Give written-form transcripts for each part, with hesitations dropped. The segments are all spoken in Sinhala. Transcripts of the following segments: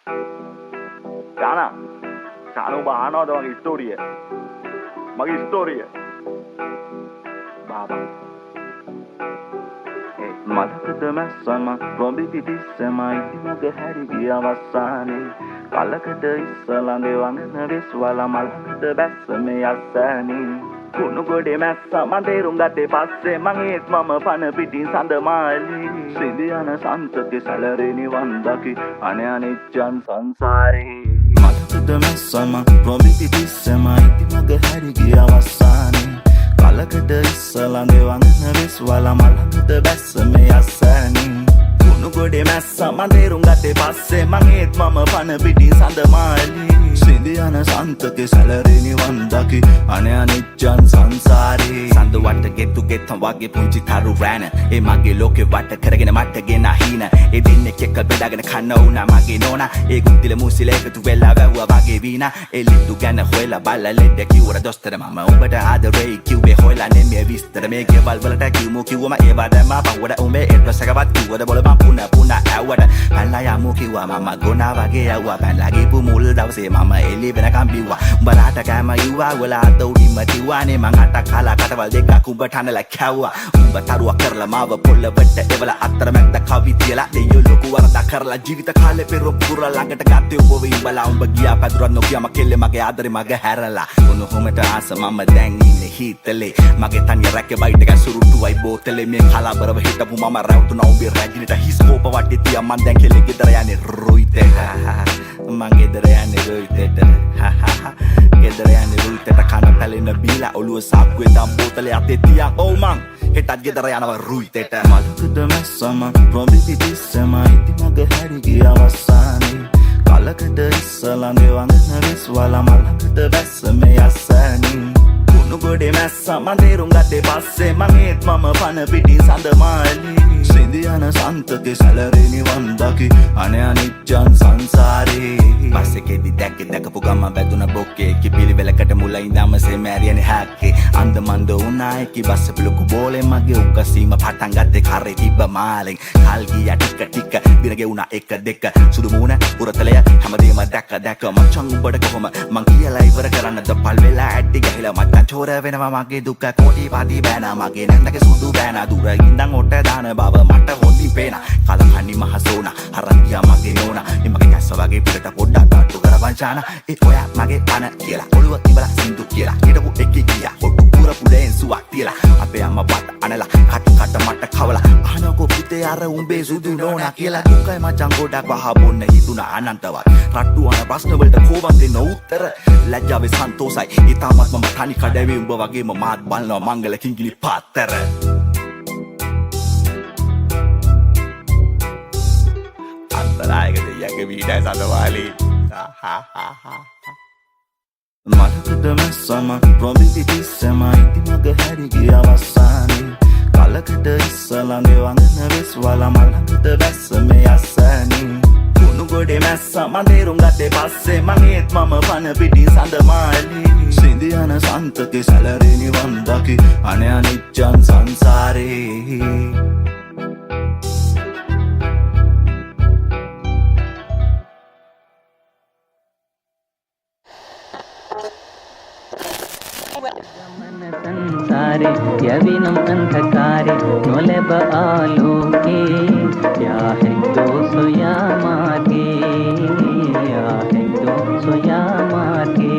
Kana bahana ada magi story ya. Magi story ya. Baba. මලකද මැස්සම රොඹි පිටිස්සම ඉති මග හැරි ගිය අවසානේ කලකට ඉස්සලඟේ වඟන විශ්වල මලකද බැස්ස මේ අස්සනේ කුණු ගොඩේ මැස්ස මන් තේරුම් ගත්තේ පස්සේ මං ඒත් මම පන පිටින් සඳ මාලි සිඳියන සන්තකේ සැලරේ නිවන් දකි අනේ අනිච්චන් සංසාරේ මලකද මැස්සම රොඹි පිටිස්සම ඉති මග හැරි ගිය අවසානේ කලකට ඉස්සලඟේ වඟන විශ්වල මලකද බැස්ස මේ අස්සනේ කුණු ගොඩේ මැස්ස මන් තේරුම් ගත්තේ පස්සේ මං ඒත් මම පන පිටින් සඳ මාලි සිඳියන සන්තකේ සැලරේ නිවන් දකි අනේ අනිච්චන් සංසාරේ සඳ වට ගෙතු ගෙත්තම් වගේ පුංචි තරු රැන ඒ මගේ ලෝකේ වට කරගෙන මට ගෙන හින ඒ දෙන්නෙක් එක්ක බෙදාගෙන කන්න උනා මගේ නෝනා ඒ කුන්තිල මුසිල එකතු වෙලා වැව්වා වගේ වීනා ඒ ලිට්ටු ගැන හොයලා බලලා ලෙඩ කිව්වර දොස්තර මම උඹට ආදරේ කිව්වේ හොයලා නෙමෙයි විස්තර මේ ගෙවල් වලට කිව්මු කිව්වම ඒ බඩම පවුඩ උඹේ එඩ්‍රස් එකවත් කිව්වද බොල මම පුන ඇව්වට පැනලා යමු කිව්වා මම ගොනා වගේ යව්වා පැනලා ගිහපු මුල් දවසේ මම එළි වෙනකම් බිව්වා උඹලාට කෑම ඉව්වා ඔයාලා අත උඩින්ම තිව්වානේ මං අටක් කාලා කටවල් දෙකක් උඹ ටනලා කැව්වා උඹ තරුවක් කරලා මාව පොල්ලවට එවල අතරමැද කවි තියලා දෙයෝ ලොකු වරදක් කරලා ජීවිත කාලේ පෙරොක් පුරලා ළඟට ගත්තේ ඔබ ඉඹලා උඹ ගියා පැදුරක් නොකියම කෙල්ලේ මගේ ආදරේ මගේ හැරලා උණු හොමට ආස මම දැන් ඉන්නේ හිතලේ මගේ තනිය රැකේ බයිට් එක සුරුට්ටුවයි බෝතලේ මේ කලබරව හිටපු මම රැවටුණා උඹේ රැජිනට හිස් කෝප වටේ තියා මන් දැන් කෙල්ලේ ගෙදර යන්නේ රුයිතේ මං ගෙදර යන්නේ රුයිතේට ගෙදර යන්නේ රුයිතේට කන පැලෙන බීලා ඔළුව සාක්කුවේ දම් බෝතලේ අතේ තියා ඔව් මං හෙටත් ගෙදර යනවා රුයිතේට මලකද මැස්සම රොඹි පිටිස්සම ඉති මග හැරි ගිය අවසානේ කලකට ඉස්සලඟේ වඟන විශ්වල මලකද බැස්ස මේ අස්සනේ කුණු ගොඩේ මැස්ස මන් තේරුම් ගත්තේ පස්සේ මං ඒත් මම පන පිටින් සඳ මාලි සිඳියන සන්තකේ සැලරේ නිවන් දකි අනේ අනිච්චන් සංසාරේ පස්සෙකෙදි දැකපු ගම වැදුන බොක්කේ කිපිලිවෙලකට මුල ඉඳන්ම සෙමෑරියනේ හැක්කේ අන්ද මන්ද වුණා එකි බස්ස පිලුකු බෝලේ මගේ උකසීම පටන් ගත්තේ කරේ තිබ්බ මාලෙන් කල් ගියා ටික බිරගේ වුණා එක දෙක සුදු මූණ උරතලය හැමදේම දැක මචං උඹට කොහොම මං කියලා ඉවර කරන්නද පල් වෙලා ඇඩ්ඩි ගහලා මට චෝර වෙනවා මගේ දුක කොටි පාටි බෑනා මගේ නැන්නගේ සුදු බෑනා දුර ඉඳන් ඔට දාන බව මට හොඳින් පේනා කලකන්නි මහසෝනා හරන්දියා මගේ නෝනා නිමගේ කැස්ස වගේ පිටට පොඩ්ඩක් අට්ටු කරවංචාන ඒ ඔයා මගේ පන කියලා ඔළුව ඉබලා සින්දු කියලා හිටපු එකේ ගියා ඔට්ටු පුරපු දෙන් සුවක් තියලා අපේ අම්මා බත් අනලා කට මට කවලා අහනකෝ පුතේ අර උඹේ සුදු නෝනා කියලා දුකයි මචං ගොඩක් වහ බොන්න හිතුණා අනන්තවත් රට්ටු අන ප්‍රශ්න වලට කොහොමද දෙන්න උත්තර ලැජ්ජාවේ සන්තෝසයි ඊටමත් මම තනි කඩවේ උඹ වගේම මාත් බලනවා මංගල කිංගිලි පාත්තර අන්තරායක දෙයියගේ වීඩියෝ සඳවාලි මලකද මැස්සම රොඹි පිටිස්සම ඉති මග හැරි ගිය අවසානේ කලකට ඉස්සලඟේ වඟන විශ්වල මලකද බැස්ස මේ අස්සනේ කුණු ගොඩේ මැස්ස මන් තේරුම් ගත්තේ පස්සේ මං ඒත් මම පන පිටින් සඳ මාලි සිඳියන සන්තකේ සැලරේ නිවන් දකි අනේ අනිච්චන් සංසාරේ संसारे यविनम अंधकारे नोलेब आलोके या है तो सोया मागे या है तो सोया मागे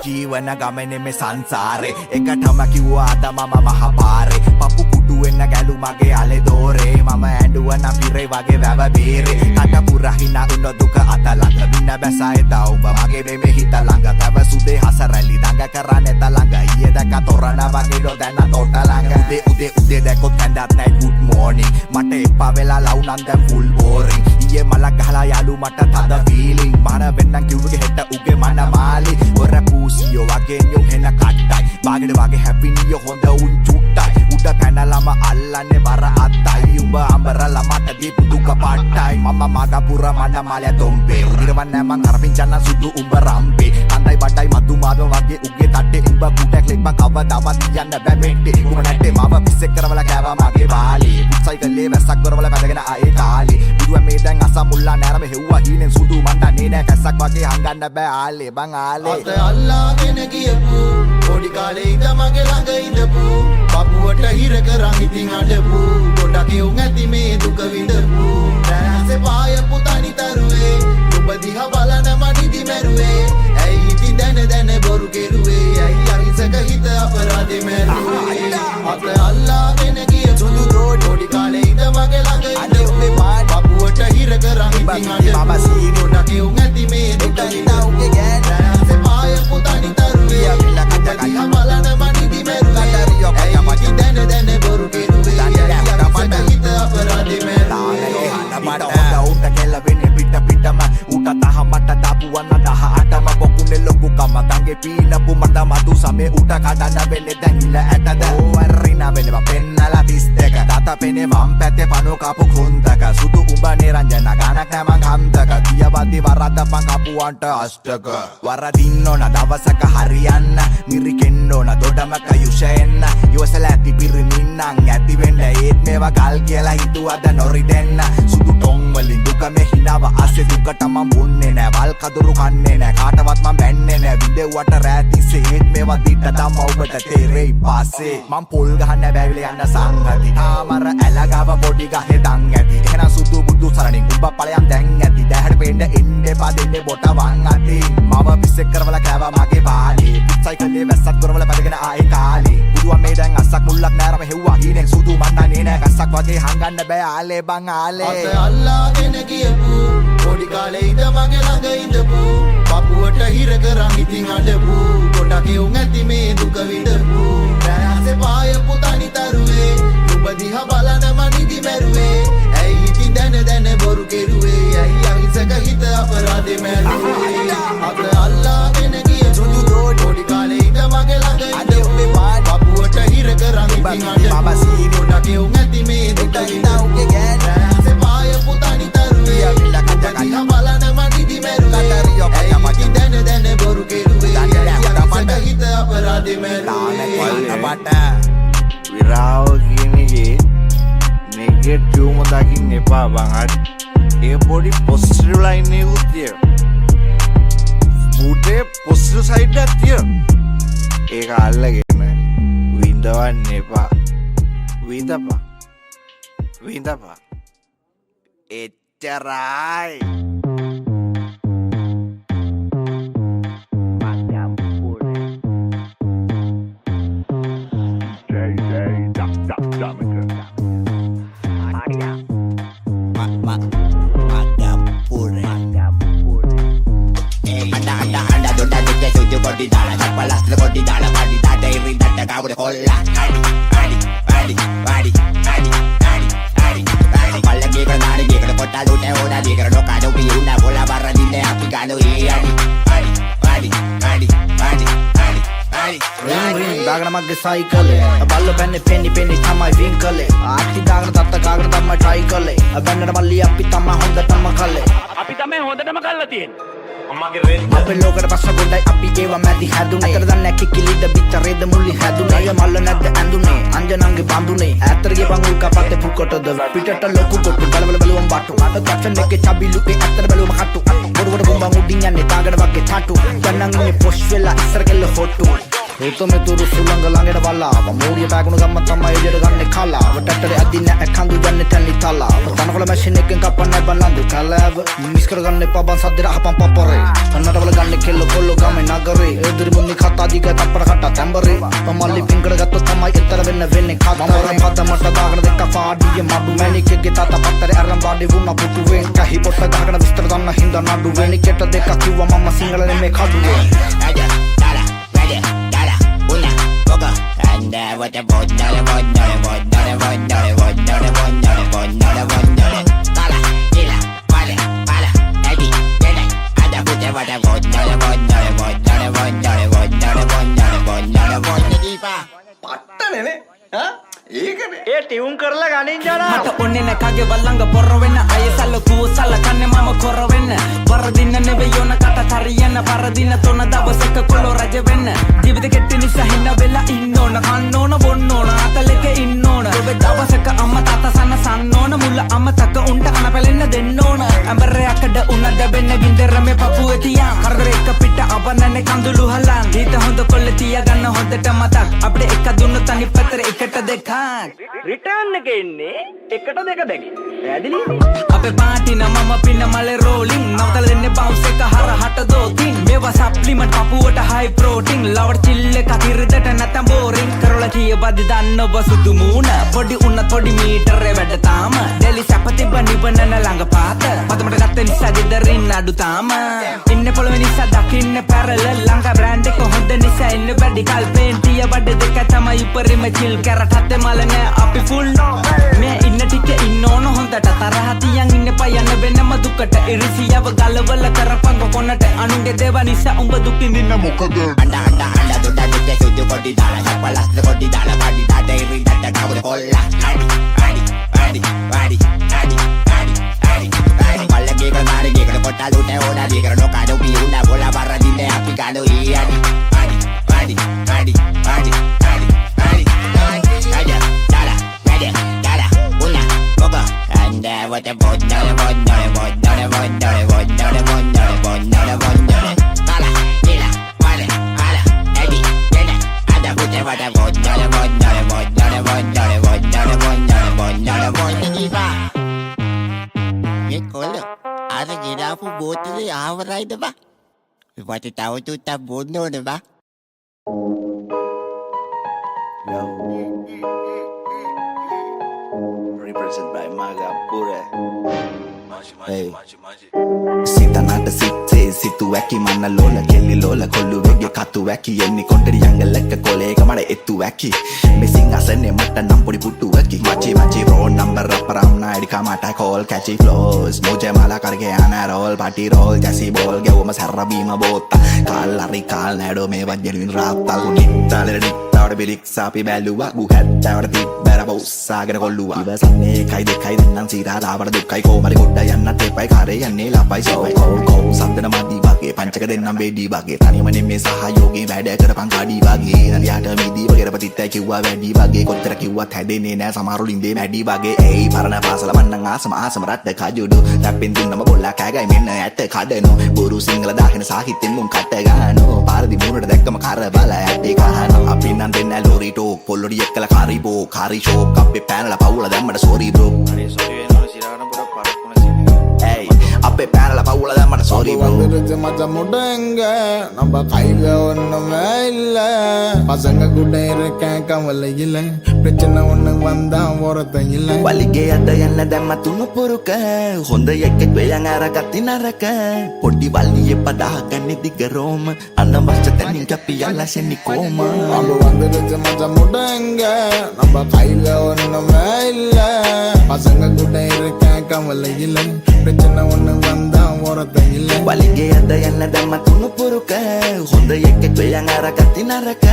ජීවන ගමනේ මේ සංසාරේ එකටම කිව්වා අද මම මහපාරේ පපු කුඩු වෙන්න ගැලු මගේ අලේ දෝරේ මම ඇඬුවන පිරේ වගේ වැව බීරේ කට පුරහින උන දුක අත ළඟ මින බැසයි තවුඹ මගේ මෙමෙ හිත ළඟ තව සුදේ හසරලි දඟ කරන්නේ ත ළඟ ඊයේ දැක තොරණ වගේ ඩො දැන තොට ළඟ උදේ දැකොත් කැඳත් නැයි good morning මට එපා වෙලා ලව් නම් දැන් full boring ඊයේ මලක් ගහලා යාළු මට තද feeling මන වෙන්නම් කිව්වගේ හෙට උගේ මන මාලි ඔර පූසියෝ වගේ නියෝ හෙන කට්ටයි බාගෙට වගේ happy නියෝ හොඳ උන් චුට්ටයි උඩ පැනලම අල්ලන්නේ බර අත්තයි උඹ අඹරලා මට දීපු දුක පාට්ටයි මම මග පුර මන මාලය තොම්බේ උදිරවන්නේ මං අරපින් ජන්න සුදු උඹ රම්බේ කන්දයි බඩයි මතු මාර්ව වගේ උගේ තට්ටේ උඹ කුටක් ලෙක් මං කවදාවත් කියන්න බෑ මෙට්ටේ උඹ නැට්ටේ මාව පිස්සෙක් කරවලා කෑවා මගේ බාලේ පුත්සයිකල්ලේ වැස්සක් කරවලා වැදගෙන ආයේ කාලේ බුදුන් මේ දැන් අසම් මුල්ලා නෑරම හෙව්වා හීනෙන් සුදු මන් දන්නේ නෑ කැස්සක් වගේ හංගන්න බෑ ආලේ බං ආලේ අත අල්ලාගෙන ගියපු පොඩි කාලේ ඉඳ මගේ ළඟ ඉඳපු පපුවට හිර කරන් ඉතින් අඬපු ගොඩක් යුන් ඇති මේ දුක විඳපු රැසේ පායපු තනිතරුවේ ඔබ දිහා බලන මනිදි මැරුවේ ඇයි ඉතින් දැන බොරු කෙරුවේ ඇයි අහිසක හිත අපරාධෙ මැරුවේ අත අල්ලාගෙන ගියපු පොඩි කාලේ ඉඳ මගේ ළඟ ඉඳපු පපුවට හිර කරන් ඉතින් අඬපු ගොඩක් යුන් ඇති මේ දුක විඳපු රැසේ පායපු තනිතරුවේ ඔබ දිහා බලන මනිදි මැරුවේ ඇයි ඉතින් දැන බොරු කෙරුවේ ඇයි අහිසක හිත අපරාධෙ මැරුවේ උට කෙලවෙන්නේ පිටම උට තහමට දාපුවන්න 18ම පොකුනේ ලොකු කමතන්ගේ පීනපු මට මතු සමේ උට කඩන්න වෙන්නේ දැන් ඉල ඇටද ඕවරිනා වෙනවා පෙන්නලා 32 තාතා පෙනේ වම් පැත්තේ පනෝ කපු කුන්දක සුදු උඹ නිරංජන ගානක් නෑ මං හන්දක දියවදී වරද්දපන් කපුවන්ට අෂ්ටක වරදින්න ඕන දවසක හරියන්න මිරිකෙන්න ඕන දොඩමක යුෂෙන්න යොසල ඇති පිරිමින්නම් ඇති වෙන්න ඒත් මේවා ගල් කියලා හිතුවද නොරිදෙන්න සුදු ටොං වලින් දුක මේ හිනාව අස්සේ දුකට මම බොන්නේ නෑ වල් කදුරු කන්නේ නෑ කාටවත් මම බැන්නේ නෑ විදෙව්වට රැතිසේ ඒත් මේවා දිට තම ඔබට තේරෙයි පස්සේ මම පොල් ගහන්න බැවිල යන්න සංගති තාමර ඇලගව පොඩි ගහේ දන් ඇති එහෙනම් සුදු බුදු සරණින් උඹ ඵලයන් දැන් ඇති දැහැට පෙන්න එන්න එපා දෙන්නේ බොට වන් අති මම පිස්සෙක් කරවලා කෑවා මගේ බාලේ පුත්සයිකල්ලේ වැස්සක් කරවලා පැදගෙන ආයේ කාලේ බුදුන් මේ දැන් අස්සක් මුල්ලක් නෑරම හෙව්වා හීනෙන් සුදු මන්නන්නේ නෑ ගස්සක් වගේ හංගන්න බෑ ආලේ බං ආලේ අත අල්ලාගෙන ගියපු පොඩි කාලේ ඉඳ මගේ ළඟ ඉඳපු පපුවට හිර කරන් ඉතින් අඬපු ගොඩක් යුන් ඇති මේ දුක විඳපු රැසේ පායපු තනිතරුවේ ඔබ දිහා බලන මනිදි මැරුවේ ඇයි ඉතින් දැන බොරු කෙරුවේ ඇයි අහිසක හිත අපරාධෙ මැරුවේ අත අල්ලාගෙන ගියපු පොඩි කාලේ ඉඳ මගේ ළඟ ඉඳපු පපුවට හිර කරන් ඉතින් අඬපු ගොඩක් යුන් ඇති මේ දුක විඳපු රැසේ පායපු තනිතරුවේ දිහා බලන මනිදි මැරුවේ ඇයි ඉතින් දැන බොරු කෙරුවේ ඇයි අහිසක හිත අපරාධෙ මැරුවේ මට විරාව කියනගේ නෙගටිව්ම දකින්න එපා බං හරි ඒ පොඩි පොසිටිව් ලයින් එකකුත් තියෙන බූටේ පොසිටිව් සයිඩ් එකක් තියෙන ඒක අල්ලගෙන විඳවන්න එපා විඳපා එච්චරයි දාගනමගේ සයිකලේ බල්ල පැන්නේ පෙන්නි තමයි වින් කලේ ආටි දාගන තත්ත කාගෙන තමයි try කලේ බැන්නට මල්ලි අපි තමයි හොඳටම කලේ අපි තමයි හොඳටම කල්ලා තියෙන්නේ අපේ ලෝකෙට පස්ස ගොඩයි අපි ඒව මැදි හැදුනේ අතර දන්නේ කිකිලිද පිටරේද මුල්ලි හැදුනේ අය මල්ල නැද්ද ඇඳුනේ අංජනන්ගේ බඳුනේ ඇතරගේ බංගුල් කපත්තේ පුකොටද පිටට ලොකු කොටු බලවල බලුවම් බටු අද තක්ෂණ එකේ චබිලු ඒ ඇතර බලුවම කටු බොරුවට බොම්බ මුඩින් යන්නේ දාගන වගේ ටටු යන්නන්නේ පොෂ් වෙලා ඉස්සර කෙල්ල හොට්ටු ඒතොමෙ තුරු සුළඟ ළඟට වලාව මූරිය බෑගුණු ගම්ම තමයි එළියට ගන්නේ කලාව ටට්ටරේ අදින්න ඇකඳු යන්නේ තැලි තලාව තනකොළ මැෂින් එකෙන් කපන්නේ බලන්දු කලාව මිස් කරගන්න එපා බං සද්දේ අහපන් පපරේ අන්නට වල ගන්නේ කෙල්ල කොල්ල ගමේ නගරේ එදිරි මුන්නි කතා දිග තප්පර කට තැඹරේ මල්ලි පිංකඩ ගත්තොත් තමයි එතර වෙන්නේ කතා මම පද මට දාගෙන දෙක පාඩියේ මඩු මැණිකෙක්ගේ තාතා පත්තරේ අරන් බාඩි වුණා පුටුවෙන් කහි පොට ගහගෙන විස්තර දන්න හින්දා නඩු වෙනිකට දෙකක් කිව්වා මම සිංහල නෙමේ කඩුවේ what a bondare Tala, tila, vale, pala, edi, yede Ada pute what a bondare dipa පට්ටනේ ඈ ඒකනේ ඒ ටියුන් කරලා ගනින් ජනා මට ඔන්නේ නැකගේ වල්ලංග පොර වෙන්න අයසල්ල කූසල්ල කන්නේ මම කොර වෙන්න වරදින්න නෙවෙයි යොන කට තරියන්න පරදින තොන දවසක කොළො රජ වෙන්න ජීවිත කෙටි නිසා හින්න වෙලා ඉන්න ඕන කන්න ඕන බොන්න ඕන අතලෙක ඉන්න ඕන ඔබේ දවසක අම්මා තාත්තා සන්න ඕන මුල අමතක උන්ට කන පැලෙන්න දෙන්න ඕන ඇඹරයකඩ උනද වෙන්න ගින්දර මේ පපුවේ තියා කරදර එක පිට අවනන්නේ කඳුළු හලන් හිත හොඳ කොල්ල තියා ගන්න හොඳට මතක් අපිට එක දුන්නොත් අනිත් පැත්තට එකට දෙකක් රිටර්න් එක එන්නේ එකට දෙක දෙක පැහැදිලි අපේ පාටි නමම පින්න මලේ රෝලින් නවතලන්නේ බවුස් එක හරහට දෝතින් මේවා සප්ලිමන්ට් පපුවට හයි ප්‍රෝටීන් ලවඩ් චිල් එක කිරිදට නැතම් බෝරින් කරලා කියපදි දන්න ඔබ සුදු මූණ පොඩි උන්නත් පොඩි මීටරේ වැඩ තාම ඩෙලි සැපති බනිබනන ළඟ පාත පතමට ගත්ත නිසා ගෙදරින් අඩු තාම ඉන්න පොළොවේ නිසා දකින්න පැරල ළඟ බ්‍රෑන්ඩ් එක හොඳ නිසා ඉන්න වැඩි කල්පේන්ටිය බඩ දෙක තමයි උපරිම චිල් කැරට් හතේ මල නෑ අපි ෆුල් මේ ඉන්න ටික ඉන්න ඕන හොඳට තරහ තියන් ඉන්න පයන්න වෙනම දුකට ඉරිසියව ගලවල කරපංග කොනට අනුන්ගේ දේව නිසා උඹ දුක් විඳින්න මොකද anda duda duda suju kodi dala chapalas kodi dala padi dada iri dada kabur kolla adi palla ge kar mari ge kar kotta lute oda ge kar noka do piunda bola barra dinde api kado i adi aja dala una boga anda what a bodda dala nila vale ala edi dada ada pute vada bodda Nicola, ada kita apa botol ni awal ada ba? Waktu tahu tu tak bodoh ada ba? Represented by Magapura. Hey. Sitanata sitte situ waki manna lola kelli lola kollu wege katu waki enni konteri yangalakka kolega mada ettu waki me singasane matta nam podi puttu waki machi roll number aparamna id kamata call catchy flows moje mala karge ana roll party roll jasi ball gewuma sarra bima botta kallari kal nado me wajjelin rattal nittale nittawada bilik sapi baluwa gu hattawada tibbara bossagena kolluwa iwasanne kai dekai dennan sira dawada dukkai komari godda yannat epai kare yanne lapai sawai ko සම්දන මදි වගේ පංචක දෙන්නම් වේඩි වගේ තනියමනේ මේ සහයෝගයෙන් වැඩ කරපන් කාඩි වගේ නලියට මිදි වගේ රපතිත් කිව්වා වැඩි වගේ කොච්චර කිව්වත් හැදෙන්නේ නෑ සමහරු ලින්දේ මැඩි වගේ ඒයි පරණ පාසල මන්නම් ආසම රට කජුඩු ලැප්පෙන් දුන්නම බොල්ලා කෑගයි මෙන්න ඇත්ත කඩනෝ බොරු සිංහල දාගෙන සාහිත්‍යෙන් මුන් කට ගන්නෝ පාරදි මුරට දැක්කම කර බල ඇටි කහනෝ අපි නම් දෙන්න ලෝරි ටෝක් පොල්ලොඩි එක්කලා කාරිබෝ කාරි ෂෝක් අපේ පැනලා පවුල දැම්මට සෝරි බ්‍රෝ අනේ සෝරි වෙනවා සිරාගෙන පොඩක් පරක්කුණ සිනේ ඒයි අපේ පැනලා පවුල දැම්මට සෝරි බ්‍රෝ வந்துருச்சு மச்சம் முடங்க நம்ம கையில ஒண்ணுமே இல்ல பசங்க கூட இருக்கேன் கவலை இல்ல பிரச்சனை ஒண்ணு வந்தா ஒருத்தன் இல்ல වලිගේ අත යන්න දැම්ම තුණු පුරුක හොඳ එකෙක් වෙයන් අරගත්ති නරක පොඩි වල්ලියේ පදාගන්නේ දිගරෝම අනවශ්‍ය තැනින් කැපි යලසෙනි කොම நம்ம வந்துருச்சு மச்சம் முடங்க நம்ம கையில ஒண்ணுமே இல்ல பசங்க கூட இருக்கேன் கவலை இல்ல பிரச்சனை ஒண்ணு வந்தா ஒருத்தன் இல்ல වලිගේ අත යන්න දැම්ම තුණු පුරුක හොඳ එකෙක් වෙයන් අරගත්ති නරක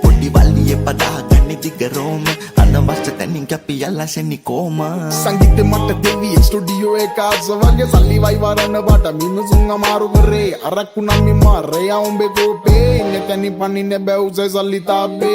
පොඩි වල්ලියේ පදාගන්නේ දිගරෝම අනවශ්‍ය තැනින් කැපි යලසෙනි කොම संगीत मट देवी स्टूडियो एक आज वगे सल्ली वाई वारन बाटा मीनु सुंगा मारू करे अरकु नमी मारे आउंबे गोपे ने तनी पानी ने बेउसे सल्लिता बे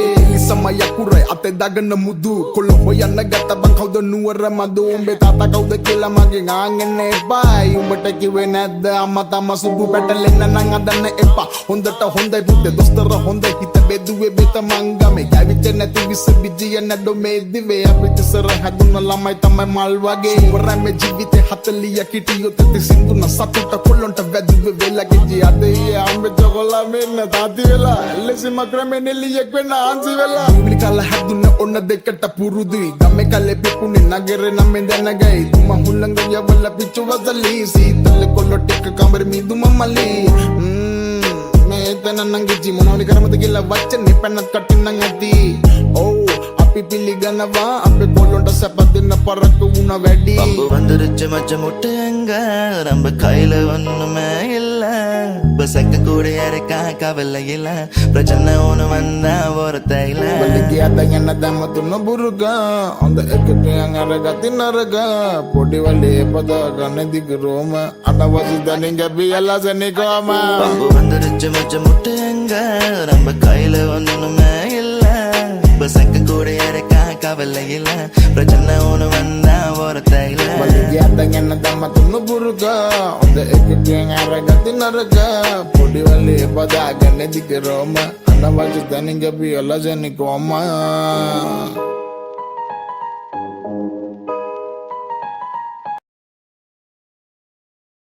समय कुरे अते दगन मुदु कोलो होयन गत बंखौद नुवर मदु उंबे ताता कौद केला मगे गांगने बाय उंबटे किवे नद अमता मसुबु पेटलेन नंगदन एपा होंदट होंदे बुते दोस्तर होंदे हित बेदुवे बेत मंगमे गाविते नति विस बिजिय नडो मे दिवे अपित sir हदुन lamai tamai mal wage warame jivite hataliya kitiyo tete sinduna satuta kollonta veduwe vela geji ade ambe jogola menna tati vela ellesi makrame neliyek wenna ansi vela umli kala hadunna onna dekata purudu gamme kale pepune nagere namme danagai tuma hulanga yawala pichu wasali sitale kollotik kamar miduma mali me tena nangi mononi karamata gilla vachne pennat kattinna ngati oh පිපිලිගනවා අපේ කොල්ලොන්ට සැප දෙන්න පරක්කු වුණ වැඩි බම්බු වඳුරුච්ච මච්ච මුට්ටංග රම්බ කයිල වන්නම එල්ල ඔබ செக்க கூட இருக்கா கவலை இல்ல பிரச்சனை ஒண்ணு வந்தா ஒருத்தையில Baliki ada yang nada matuna buruga On the ekete yang araga tinaraga Podi wali pada gane dig Roma Ada wasida ninga biala seni koma pump வந்துருச்சு மச்ச முட்டைங்க நம்ம கையில ஒண்ணுமே இல்ல செக்க கூட இருக்கா கவலை இல்ல பிரச்சனை ஒண்ணு வந்தா ஒருத்தையில Baliki ada yang nada matuna buruga On the ekete yang araga tinaraga Podi wali pada gane dig Roma Ada wasida ninga biala seni koma